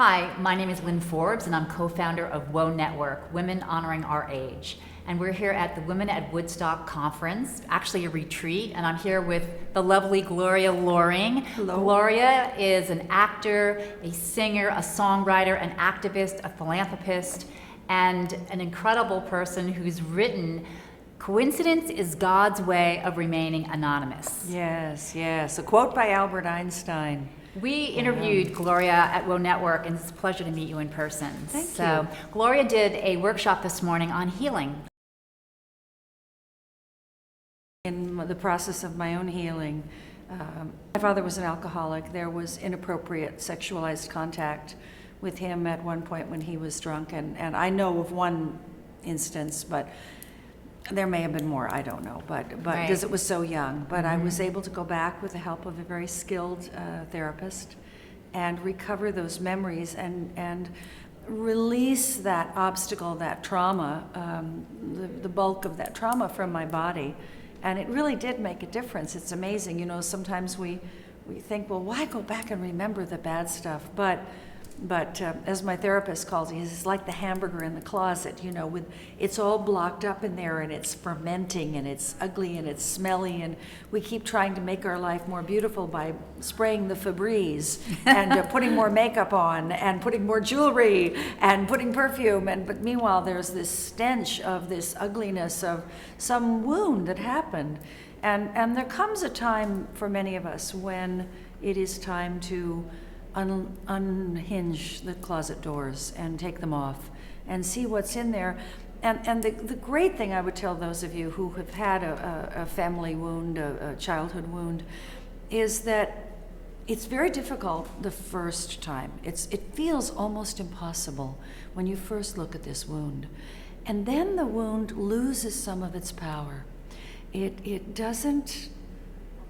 Hi, my name is Lynn Forbes, and I'm co-founder of WOW Network, Women Honoring Our Age. And we're here at the Women at Woodstock conference, actually a retreat, and I'm here with the lovely Gloria Loring. Hello. Gloria is an actor, a singer, a songwriter, an activist, a philanthropist, and an incredible person who's written "Coincidence is God's Way of Remaining Anonymous." Yes, yes. A quote by Albert Einstein. We interviewed Gloria at WOW Network, and it's a pleasure to meet you in person. Thank you. Gloria did a workshop this morning on healing. In the process of my own healing, my father was an alcoholic. There was inappropriate sexualized contact with him at one point when he was drunk, and I know of one instance, but there may have been more, I don't know, but because it was so young. But I was able to go back with the help of a very skilled therapist and recover those memories and release that obstacle, that trauma, the bulk of that trauma from my body. And it really did make a difference. It's amazing. You know, sometimes we think, well, why go back and remember the bad stuff? But as my therapist calls it, it's like the hamburger in the closet, you know, it's all blocked up in there and it's fermenting and it's ugly and it's smelly, and we keep trying to make our life more beautiful by spraying the Febreze and putting more makeup on and putting more jewelry and putting perfume, but meanwhile there's this stench of this ugliness of some wound that happened. And there comes a time for many of us when it is time to unhinge the closet doors and take them off and see what's in there. And the great thing I would tell those of you who have had a family wound, a childhood wound, is that it's very difficult the first time. It feels almost impossible when you first look at this wound. And then the wound loses some of its power. It doesn't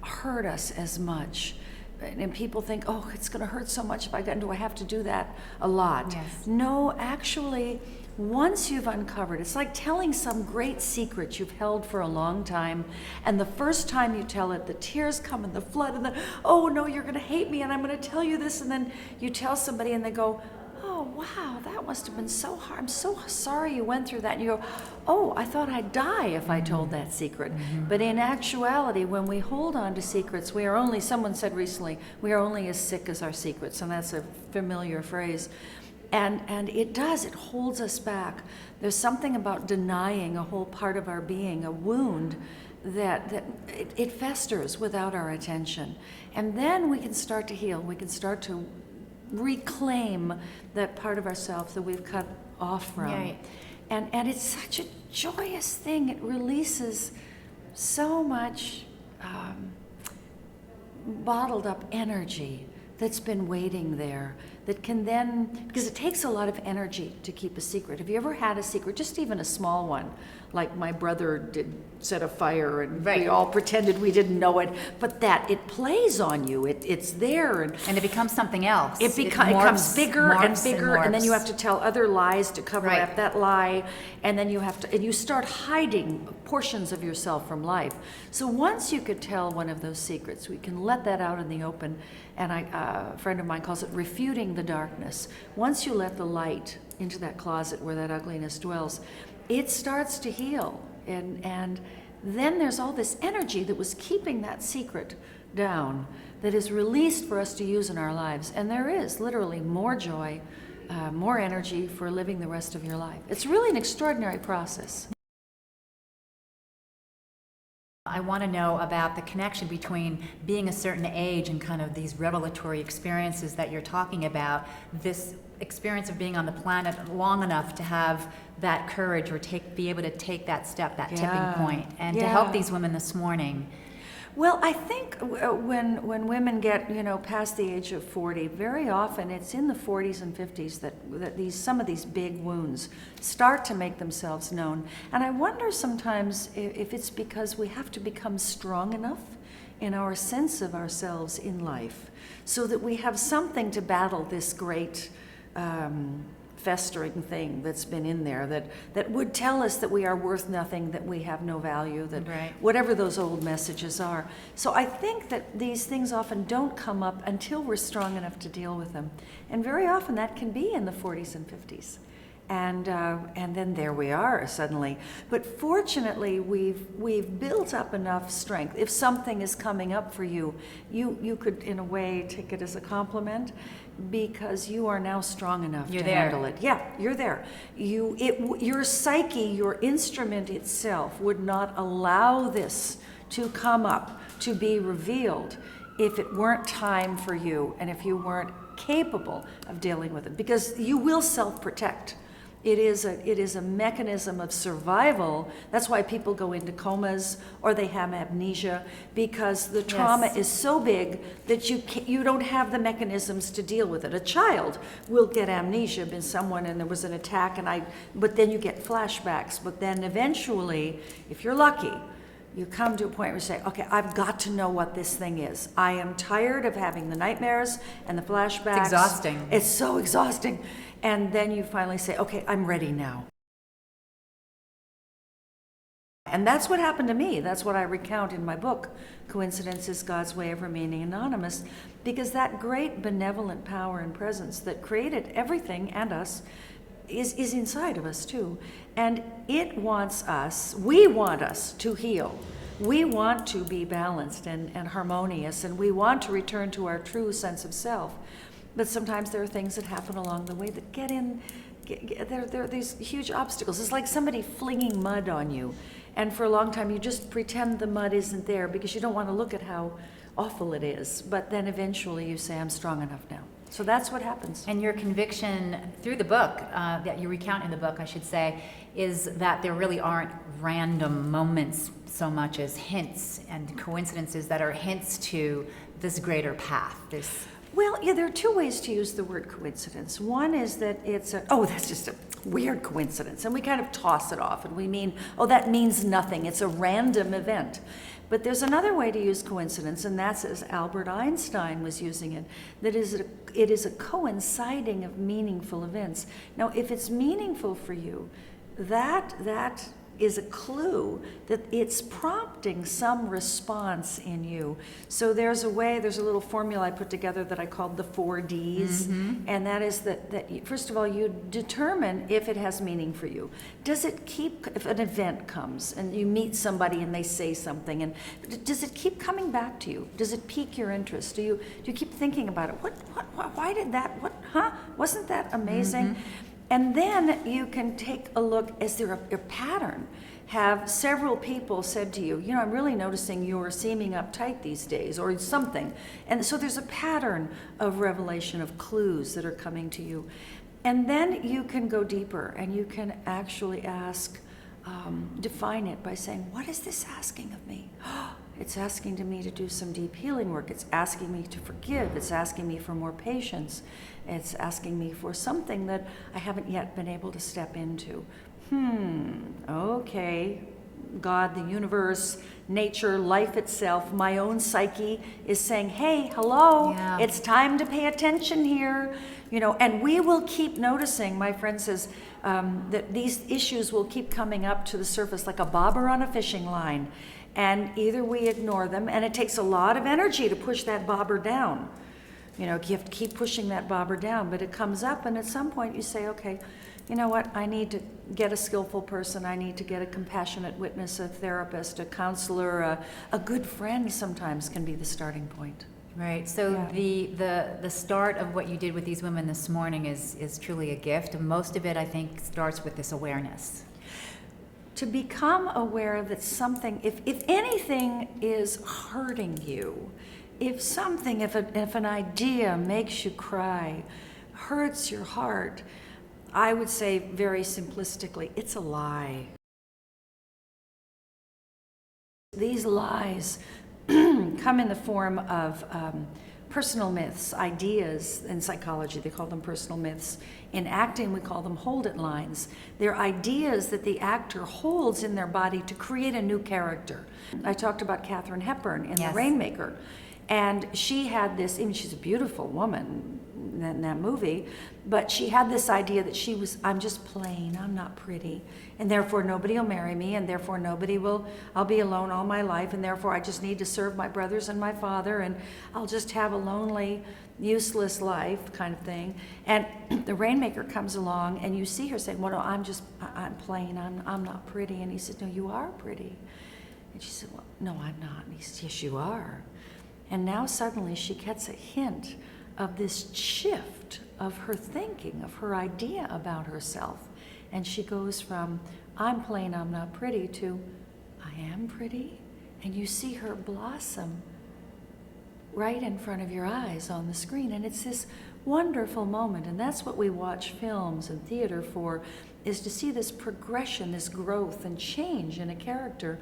hurt us as much. And people think, oh, it's going to hurt so much if I get into, I have to do that a lot. Yes. No, actually, once you've uncovered, it's like telling some great secret you've held for a long time, and the first time you tell it, the tears come and the flood, and then, oh no, you're going to hate me, and I'm going to tell you this, and then you tell somebody, and they go, oh, wow, that must have been so hard. I'm so sorry you went through that. And you go, oh, I thought I'd die if I told that secret. But in actuality, when we hold on to secrets, we are only, someone said recently, we are only as sick as our secrets. And that's a familiar phrase. And it holds us back. There's something about denying a whole part of our being, a wound, that it festers without our attention. And then we can start to heal. We can start to reclaim that part of ourselves that we've cut off from. Right. And it's such a joyous thing. It releases so much bottled up energy that's been waiting there, that can then, because it takes a lot of energy to keep a secret. Have you ever had a secret, just even a small one, like my brother did set a fire and we all pretended we didn't know it, but that it plays on you, it's there. And it becomes something else. It becomes bigger and bigger, and then you have to tell other lies to cover up that lie, and then you start hiding portions of yourself from life. So once you could tell one of those secrets, we can let that out in the open, and a friend of mine calls it refuting the darkness. Once you let the light into that closet where that ugliness dwells, it starts to heal, and then there's all this energy that was keeping that secret down that is released for us to use in our lives. And there is literally more joy, more energy for living the rest of your life. It's really an extraordinary process. I want to know about the connection between being a certain age and kind of these revelatory experiences that you're talking about, this experience of being on the planet long enough to have that courage or be able to take that step, that tipping point, and to help these women this morning. Well, I think when women get, past the age of 40, very often it's in the 40s and 50s that some of these big wounds start to make themselves known. And I wonder sometimes if it's because we have to become strong enough in our sense of ourselves in life so that we have something to battle this great festering thing that's been in there that would tell us that we are worth nothing, that we have no value, that Right. whatever those old messages are. So I think that these things often don't come up until we're strong enough to deal with them. And very often that can be in the 40s and 50s. And then there we are suddenly. But fortunately, we've built up enough strength. If something is coming up for you, you could in a way take it as a compliment, because you are now strong enough You're to there. handle it. Yeah, you're there. Your psyche, your instrument itself, would not allow this to come up, to be revealed, if it weren't time for you and if you weren't capable of dealing with it, because you will self-protect. It is a mechanism of survival. That's why people go into comas or they have amnesia, because the trauma Yes. is so big that you don't have the mechanisms to deal with it. A child will get amnesia, been someone and there was an attack, but then you get flashbacks. But then eventually, if you're lucky, you come to a point where you say, okay, I've got to know what this thing is. I am tired of having the nightmares and the flashbacks. It's exhausting. It's so exhausting. And then you finally say, okay, I'm ready now. And that's what happened to me. That's what I recount in my book, Coincidence is God's Way of Remaining Anonymous, because that great benevolent power and presence that created everything and us is inside of us too. And it wants us, we want us to heal. We want to be balanced and harmonious, and we want to return to our true sense of self. But sometimes there are things that happen along the way that there are these huge obstacles. It's like somebody flinging mud on you, and for a long time you just pretend the mud isn't there because you don't want to look at how awful it is. But then eventually you say, I'm strong enough now. So that's what happens. And your conviction through the book, that you recount in the book, I should say, is that there really aren't random moments so much as hints and coincidences that are hints to this greater path, Well, yeah, there are two ways to use the word coincidence. One is that that's just a weird coincidence, and we kind of toss it off, and we mean, that means nothing. It's a random event. But there's another way to use coincidence, and that's as Albert Einstein was using it, that it is a coinciding of meaningful events. Now, if it's meaningful for you, that is a clue that it's prompting some response in you. So there's a little formula I put together that I called the 4 Ds. And that is that first of all, you determine if it has meaning for you. If an event comes and you meet somebody and they say something, and does it keep coming back to you? Does it pique your interest? Do you keep thinking about it? Why did that, wasn't that amazing? And then you can take a look, is there a pattern? Have several people said to you, I'm really noticing you're seeming uptight these days, or something. And so there's a pattern of revelation, of clues that are coming to you. And then you can go deeper and you can actually ask, define it by saying, what is this asking of me? It's asking to me to do some deep healing work. It's asking me to forgive. It's asking me for more patience. It's asking me for something that I haven't yet been able to step into. Okay. God, the universe, nature, life itself, my own psyche is saying, hey, hello, Yeah. It's time to pay attention here. And we will keep noticing, my friend says, that these issues will keep coming up to the surface like a bobber on a fishing line. And either we ignore them, and it takes a lot of energy to push that bobber down. You have to keep pushing that bobber down, but it comes up, and at some point you say, okay, you know what, I need to get a skillful person, I need to get a compassionate witness, a therapist, a counselor, a good friend sometimes can be the starting point. Right. So the start of what you did with these women this morning is truly a gift. And most of it, I think, starts with this awareness. To become aware that something, if anything is hurting you, if an idea makes you cry, hurts your heart, I would say very simplistically, it's a lie. These lies come in the form of personal myths, ideas. In psychology, they call them personal myths. In acting, we call them hold-it lines. They're ideas that the actor holds in their body to create a new character. I talked about Katharine Hepburn in Yes. The Rainmaker. And she had this, she's a beautiful woman, in that movie, but she had this idea that I'm just plain, I'm not pretty, and therefore nobody will marry me, and therefore I'll be alone all my life, and therefore I just need to serve my brothers and my father, and I'll just have a lonely, useless life kind of thing. And the Rainmaker comes along, and you see her saying, well, no, I'm plain, I'm not pretty. And he said, no, you are pretty. And she said, well, no, I'm not. And he said, yes, you are. And now suddenly she gets a hint of this shift of her thinking, of her idea about herself. And she goes from, I'm plain, I'm not pretty, to, I am pretty. And you see her blossom right in front of your eyes on the screen. And it's this wonderful moment. And that's what we watch films and theater for, is to see this progression, this growth and change in a character.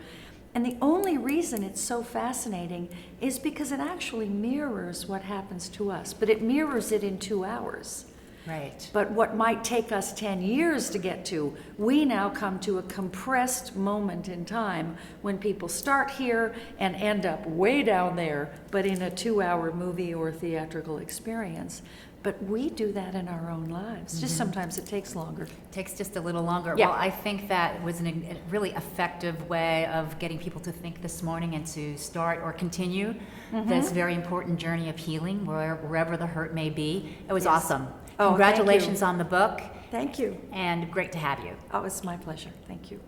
And the only reason it's so fascinating is because it actually mirrors what happens to us, but it mirrors it in 2 hours. Right. But what might take us 10 years to get to, we now come to a compressed moment in time when people start here and end up way down there, but in a 2-hour movie or theatrical experience. But we do that in our own lives. Just sometimes it takes longer. Takes just a little longer. Yeah. Well, I think that was a really effective way of getting people to think this morning and to start or continue this very important journey of healing, wherever the hurt may be. It was Yes. awesome. Oh, Congratulations on the book, Thank you. and great to have you. Oh, it's my pleasure. Thank you.